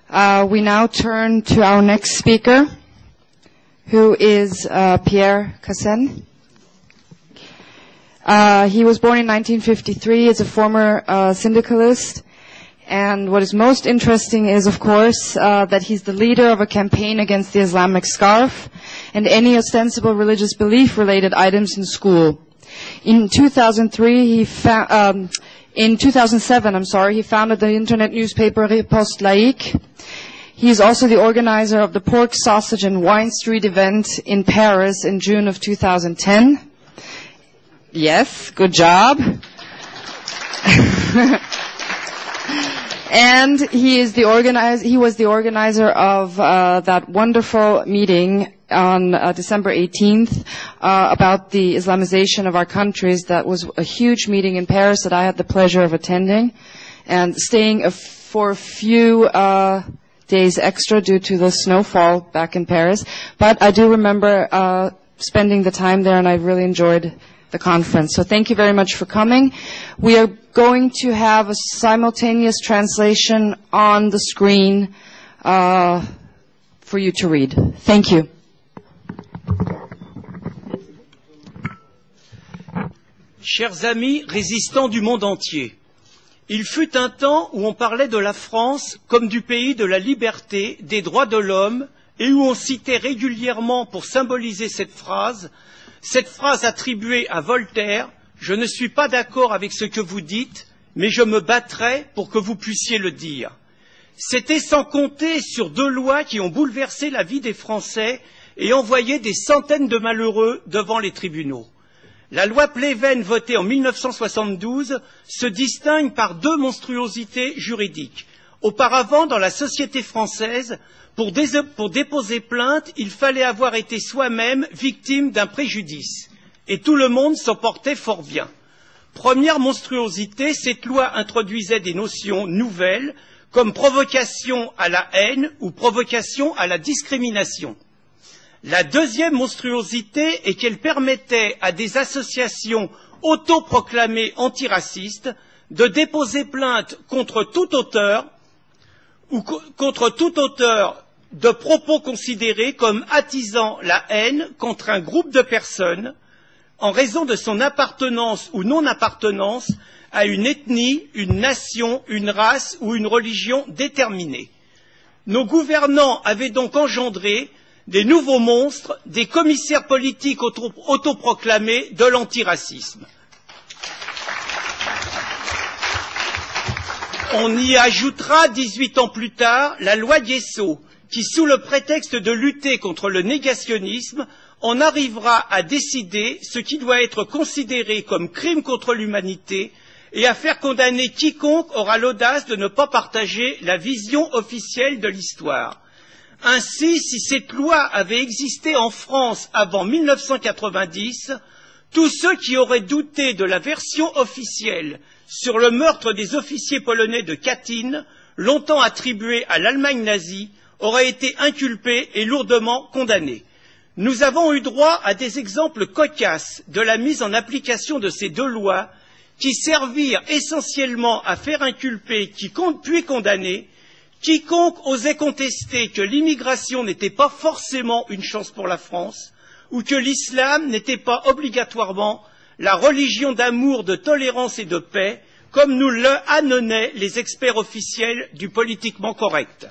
We now turn to our next speaker, who is Pierre Cassel. He was born in 1953 as a former syndicalist, and what is most interesting is, of course, that he's the leader of a campaign against the Islamic scarf and any ostensible religious belief-related items in school. In 2007, he founded the internet newspaper Riposte Laïque. He is also the organizer of the Pork, Sausage and Wine Street event in Paris in June of 2010. Yes, good job. And he was the organizer of that wonderful meeting on December 18th about the Islamization of our countries. That was a huge meeting in Paris that I had the pleasure of attending and staying for a few days extra due to the snowfall back in Paris. But I do remember spending the time there, and I really enjoyed the conference. So thank you very much for coming. We are going to have a simultaneous translation on the screen for you to read. Thank you. Chers amis résistants du monde entier, il fut un temps où on parlait de la France comme du pays de la liberté, des droits de l'homme, et où on citait régulièrement pour symboliser cette phrase attribuée à Voltaire: « Je ne suis pas d'accord avec ce que vous dites, mais je me battrai pour que vous puissiez le dire. » C'était sans compter sur 2 lois qui ont bouleversé la vie des Français et envoyé des centaines de malheureux devant les tribunaux. La loi Pleven, votée en 1972, se distingue par 2 monstruosités juridiques. Auparavant, dans la société française, pour déposer plainte, il fallait avoir été soi-même victime d'un préjudice. Et tout le monde s'en portait fort bien. Première monstruosité, cette loi introduisait des notions nouvelles, comme provocation à la haine ou provocation à la discrimination. La deuxième monstruosité est qu'elle permettait à des associations autoproclamées antiracistes de déposer plainte contre tout auteur de propos considérés comme attisant la haine contre un groupe de personnes en raison de son appartenance ou non-appartenance à une ethnie, une nation, une race ou une religion déterminée. Nos gouvernants avaient donc engendré des nouveaux monstres, des commissaires politiques autoproclamés de l'antiracisme. On y ajoutera 18 ans plus tard la loi Guessot, qui, sous le prétexte de lutter contre le négationnisme, en arrivera à décider ce qui doit être considéré comme crime contre l'humanité et à faire condamner quiconque aura l'audace de ne pas partager la vision officielle de l'histoire. Ainsi, si cette loi avait existé en France avant 1990, tous ceux qui auraient douté de la version officielle sur le meurtre des officiers polonais de Katyn, longtemps attribué à l'Allemagne nazie, auraient été inculpés et lourdement condamnés. Nous avons eu droit à des exemples cocasses de la mise en application de ces 2 lois qui servirent essentiellement à faire inculper puis condamner quiconque osait contester que l'immigration n'était pas forcément une chance pour la France ou que l'islam n'était pas obligatoirement la religion d'amour, de tolérance et de paix, comme nous le ânonnaient les experts officiels du politiquement correct.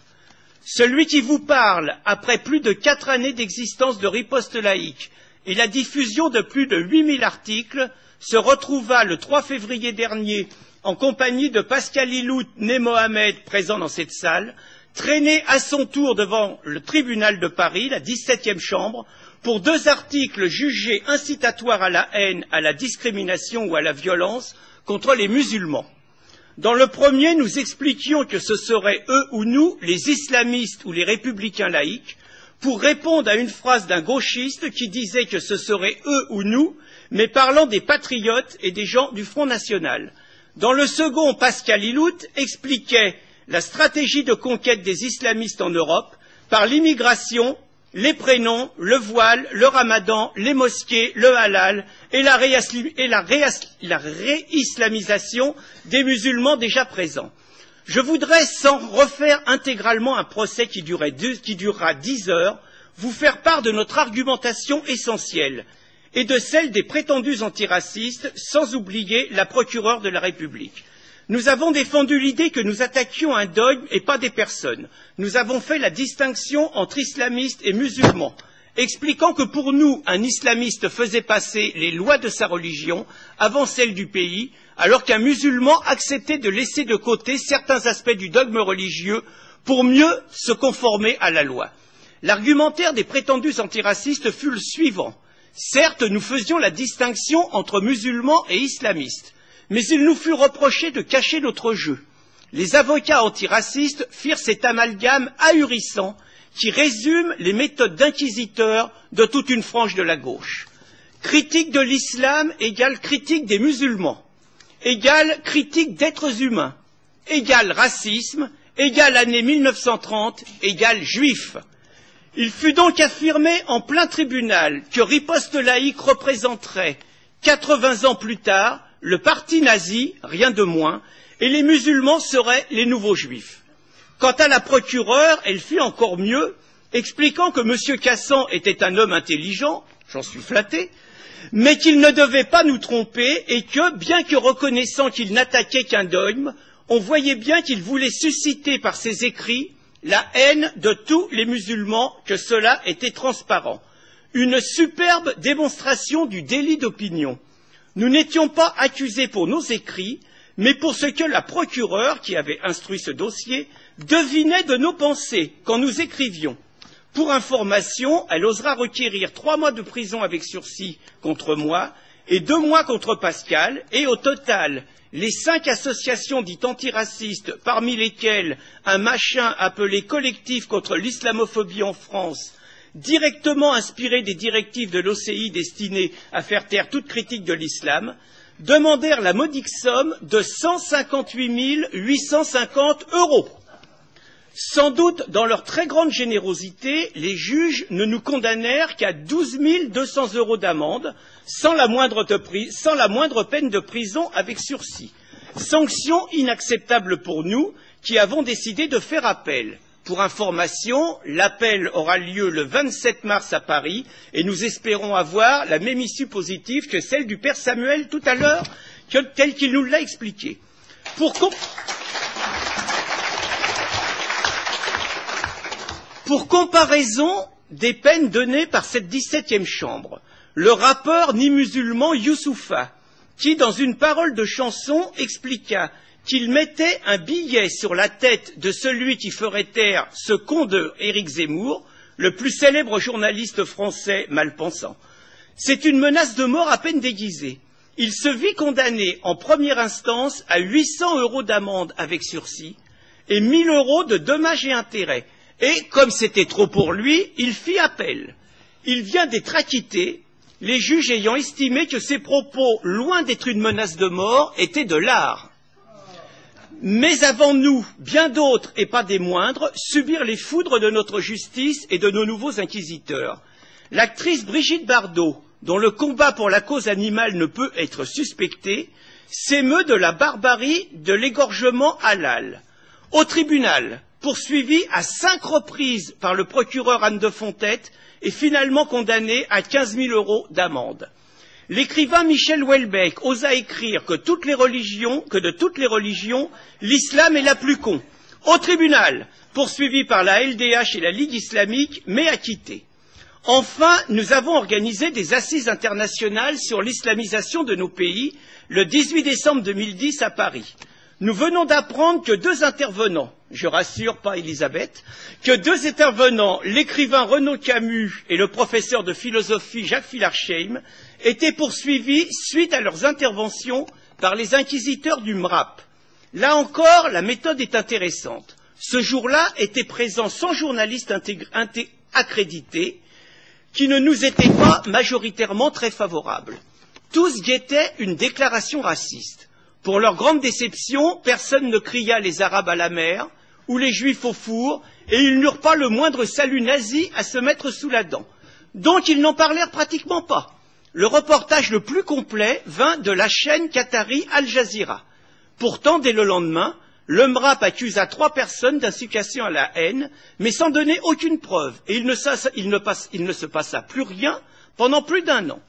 Celui qui vous parle, après plus de 4 années d'existence de Riposte Laïque et la diffusion de plus de 8000 articles, se retrouva le 3 février dernier en compagnie de Pascal Ilout, né Mohamed, présent dans cette salle, traîné à son tour devant le tribunal de Paris, la 17e chambre, pour 2 articles jugés incitatoires à la haine, à la discrimination ou à la violence contre les musulmans. Dans le premier, nous expliquions que ce seraient eux ou nous, les islamistes ou les républicains laïcs, pour répondre à une phrase d'un gauchiste qui disait que ce seraient eux ou nous, mais parlant des patriotes et des gens du Front National. Dans le second, Pascal Ilout expliquait la stratégie de conquête des islamistes en Europe par l'immigration, les prénoms, le voile, le ramadan, les mosquées, le halal et la réislamisation des musulmans déjà présents. Je voudrais, sans refaire intégralement un procès qui durera 10 heures, vous faire part de notre argumentation essentielle et de celle des prétendus antiracistes, sans oublier la procureure de la République. Nous avons défendu l'idée que nous attaquions un dogme et pas des personnes. Nous avons fait la distinction entre islamistes et musulmans, expliquant que pour nous, un islamiste faisait passer les lois de sa religion avant celles du pays, alors qu'un musulman acceptait de laisser de côté certains aspects du dogme religieux pour mieux se conformer à la loi. L'argumentaire des prétendus antiracistes fut le suivant. Certes, nous faisions la distinction entre musulmans et islamistes, mais il nous fut reproché de cacher notre jeu. Les avocats antiracistes firent cet amalgame ahurissant qui résume les méthodes d'inquisiteurs de toute une frange de la gauche. Critique de l'islam égale critique des musulmans, égale critique d'êtres humains, égale racisme, égale année 1930, égale juif. Il fut donc affirmé en plein tribunal que Riposte laïque représenterait, 80 ans plus tard, le parti nazi, rien de moins, et les musulmans seraient les nouveaux juifs. Quant à la procureure, elle fit encore mieux, expliquant que M. Cassan était un homme intelligent, j'en suis flatté, mais qu'il ne devait pas nous tromper et que, bien que reconnaissant qu'il n'attaquait qu'un dogme, on voyait bien qu'il voulait susciter par ses écrits la haine de tous les musulmans, que cela était transparent. Une superbe démonstration du délit d'opinion. Nous n'étions pas accusés pour nos écrits, mais pour ce que la procureure, qui avait instruit ce dossier, devinait de nos pensées quand nous écrivions. Pour information, elle osera requérir 3 mois de prison avec sursis contre moi et 2 mois contre Pascal, et au total, les 5 associations dites antiracistes, parmi lesquelles un machin appelé Collectif contre l'islamophobie en France, directement inspiré des directives de l'OCI destinées à faire taire toute critique de l'islam, demandèrent la modique somme de 158 850 €. Sans doute, dans leur très grande générosité, les juges ne nous condamnèrent qu'à 12 200 € d'amende, sans la moindre peine de prison avec sursis. Sanction inacceptable pour nous, qui avons décidé de faire appel. Pour information, l'appel aura lieu le 27 mars à Paris, et nous espérons avoir la même issue positive que celle du père Samuel tout à l'heure, tel qu'il nous l'a expliqué. Pour comparaison des peines données par cette 17e chambre, le rappeur ni musulman Youssoufa, qui dans une parole de chanson expliqua qu'il mettait un billet sur la tête de celui qui ferait taire ce con de Éric Zemmour, le plus célèbre journaliste français mal pensant. C'est une menace de mort à peine déguisée. Il se vit condamné en première instance à 800 € d'amende avec sursis et 1 000 € de dommages et intérêts. Et, comme c'était trop pour lui, il fit appel. Il vient d'être acquitté, les juges ayant estimé que ses propos, loin d'être une menace de mort, étaient de l'art. Mais avant nous, bien d'autres, et pas des moindres, subirent les foudres de notre justice et de nos nouveaux inquisiteurs. L'actrice Brigitte Bardot, dont le combat pour la cause animale ne peut être suspecté, s'émeut de la barbarie de l'égorgement halal. Au tribunal, poursuivi à 5 reprises par le procureur Anne de Fontette, est finalement condamné à 15 000 € d'amende. L'écrivain Michel Houellebecq osa écrire que de toutes les religions, l'islam est la plus con. Au tribunal, poursuivi par la LDH et la Ligue islamique, mais acquitté. Enfin, nous avons organisé des assises internationales sur l'islamisation de nos pays le 18 décembre 2010 à Paris. Nous venons d'apprendre que 2 intervenants, je rassure pas Elisabeth, que 2 intervenants, l'écrivain Renaud Camus et le professeur de philosophie Jacques Fillarcheim, étaient poursuivis suite à leurs interventions par les inquisiteurs du MRAP. Là encore, la méthode est intéressante. Ce jour-là étaient présents 100 journalistes accrédités qui ne nous étaient pas majoritairement très favorables. Tous guettaient une déclaration raciste. Pour leur grande déception, personne ne cria les Arabes à la mer ou les Juifs au four, et ils n'eurent pas le moindre salut nazi à se mettre sous la dent. Donc ils n'en parlèrent pratiquement pas. Le reportage le plus complet vint de la chaîne qatari Al Jazeera. Pourtant, dès le lendemain, Le MRAP accusa 3 personnes d'incitation à la haine, mais sans donner aucune preuve, et il ne se passa plus rien pendant plus d'1 an.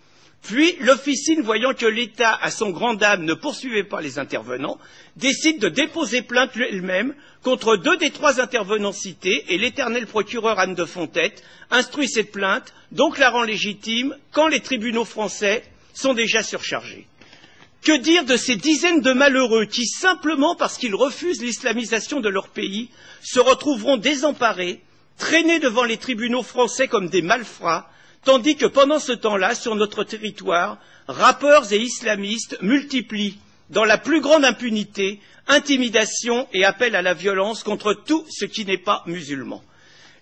Puis, l'officine, voyant que l'État, à son grand dam, ne poursuivait pas les intervenants, décide de déposer plainte elle-même contre 2 des 3 intervenants cités, et l'éternel procureur Anne de Fontette instruit cette plainte, donc la rend légitime, quand les tribunaux français sont déjà surchargés. Que dire de ces dizaines de malheureux qui, simplement parce qu'ils refusent l'islamisation de leur pays, se retrouveront désemparés, traînés devant les tribunaux français comme des malfrats, tandis que pendant ce temps-là, sur notre territoire, rappeurs et islamistes multiplient, dans la plus grande impunité, intimidation et appel à la violence contre tout ce qui n'est pas musulman.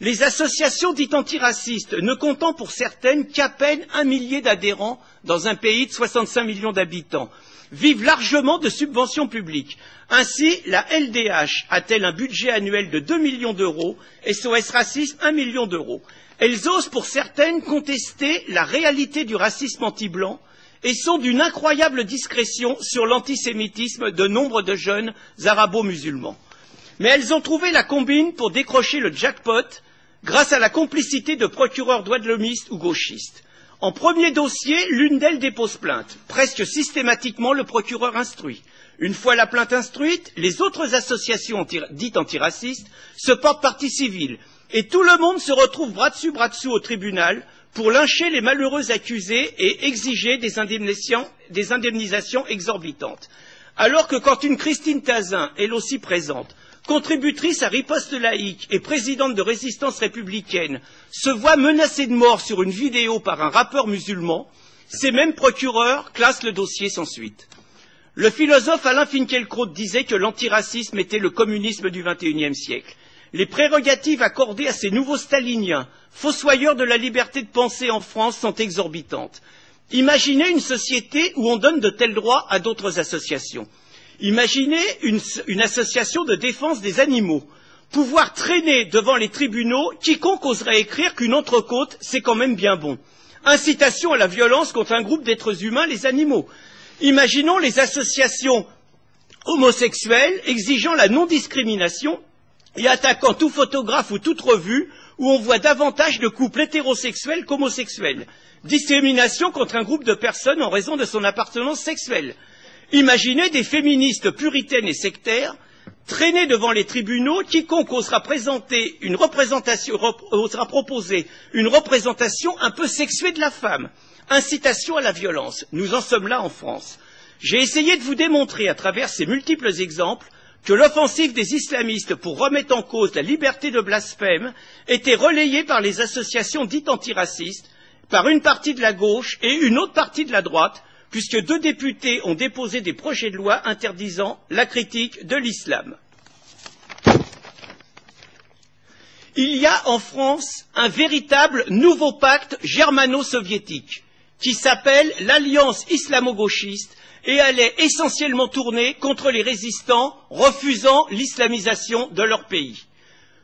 Les associations dites antiracistes, ne comptant pour certaines qu'à peine 1 millier d'adhérents dans un pays de 65 millions d'habitants, vivent largement de subventions publiques. Ainsi, la LDH a-t-elle un budget annuel de 2 millions d'euros, SOS Racisme 1 million d'euros. Elles osent pour certaines contester la réalité du racisme anti-blanc et sont d'une incroyable discrétion sur l'antisémitisme de nombre de jeunes arabo-musulmans. Mais elles ont trouvé la combine pour décrocher le jackpot grâce à la complicité de procureurs droits-de-l'hommistes ou gauchistes. En premier dossier, l'une d'elles dépose plainte. Presque systématiquement, le procureur instruit. Une fois la plainte instruite, les autres associations dites antiracistes se portent partie civile et tout le monde se retrouve bras dessus au tribunal pour lyncher les malheureux accusés et exiger des indemnisations exorbitantes. Alors que quand une Christine Tazin, elle aussi présente, contributrice à Riposte laïque et présidente de Résistance républicaine, se voit menacée de mort sur une vidéo par un rappeur musulman, ces mêmes procureurs classent le dossier sans suite. Le philosophe Alain Finkielkraut disait que l'antiracisme était le communisme du XXIe siècle. Les prérogatives accordées à ces nouveaux staliniens, fossoyeurs de la liberté de penser en France, sont exorbitantes. Imaginez une société où on donne de tels droits à d'autres associations. Imaginez une association de défense des animaux. Pouvoir traîner devant les tribunaux quiconque oserait écrire qu'une entrecôte, c'est quand même bien bon. Incitation à la violence contre un groupe d'êtres humains, les animaux. Imaginons les associations homosexuelles exigeant la non-discrimination et attaquant tout photographe ou toute revue où on voit davantage de couples hétérosexuels qu'homosexuels. Discrimination contre un groupe de personnes en raison de son appartenance sexuelle. Imaginez des féministes puritaines et sectaires traîner devant les tribunaux quiconque osera proposer une représentation un peu sexuée de la femme. Incitation à la violence. Nous en sommes là en France. J'ai essayé de vous démontrer à travers ces multiples exemples que l'offensive des islamistes pour remettre en cause la liberté de blasphème était relayée par les associations dites antiracistes, par une partie de la gauche et une autre partie de la droite, puisque 2 députés ont déposé des projets de loi interdisant la critique de l'islam. Il y a en France un véritable nouveau pacte germano-soviétique qui s'appelle l'Alliance islamo-gauchiste et elle est essentiellement tournée contre les résistants refusant l'islamisation de leur pays.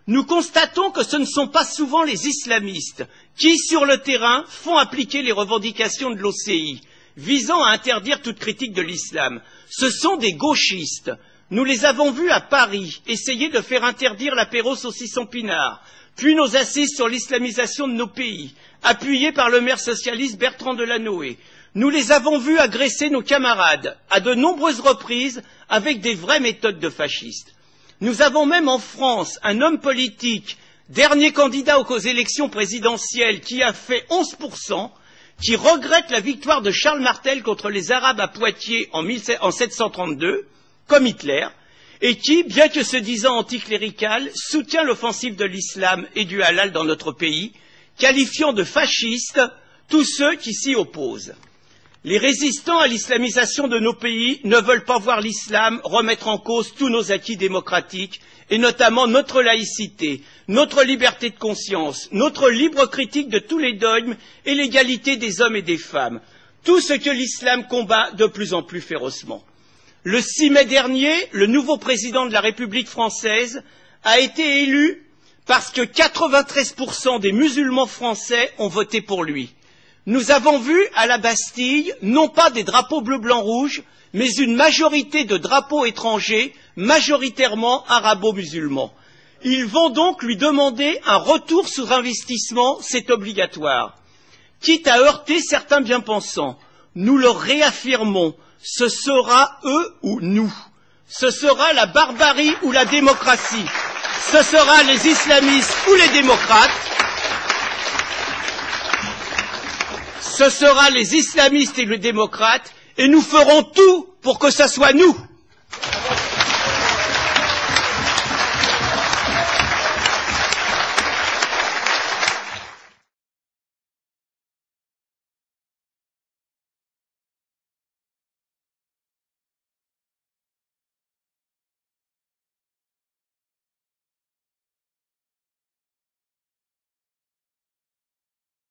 Nous constatons que ce ne sont pas souvent les islamistes qui, sur le terrain, font appliquer les revendications de l'OCI, visant à interdire toute critique de l'islam. Ce sont des gauchistes. Nous les avons vus à Paris essayer de faire interdire l'apéro saucisson pinard, puis nos assises sur l'islamisation de nos pays, appuyées par le maire socialiste Bertrand Delanoë. Nous les avons vus agresser nos camarades à de nombreuses reprises avec des vraies méthodes de fascistes. Nous avons même en France un homme politique, dernier candidat aux élections présidentielles, qui a fait 11%, qui regrette la victoire de Charles Martel contre les Arabes à Poitiers en 1732, comme Hitler, et qui, bien que se disant anticlérical, soutient l'offensive de l'islam et du halal dans notre pays, qualifiant de fascistes tous ceux qui s'y opposent. Les résistants à l'islamisation de nos pays ne veulent pas voir l'islam remettre en cause tous nos acquis démocratiques, et notamment notre laïcité, notre liberté de conscience, notre libre critique de tous les dogmes et l'égalité des hommes et des femmes, tout ce que l'islam combat de plus en plus férocement. Le 6 mai dernier, le nouveau président de la République française a été élu parce que 93% des musulmans français ont voté pour lui. nous avons vu à la Bastille non pas des drapeaux bleu, blanc, rouge, mais une majorité de drapeaux étrangers, majoritairement arabo-musulmans. Ils vont donc lui demander un retour sur investissement, c'est obligatoire. Quitte à heurter certains bien-pensants, nous leur réaffirmons, ce sera eux ou nous. Ce sera la barbarie ou la démocratie. Ce sera les islamistes ou les démocrates. Ce sera les islamistes et les démocrates, et nous ferons tout pour que ce soit nous.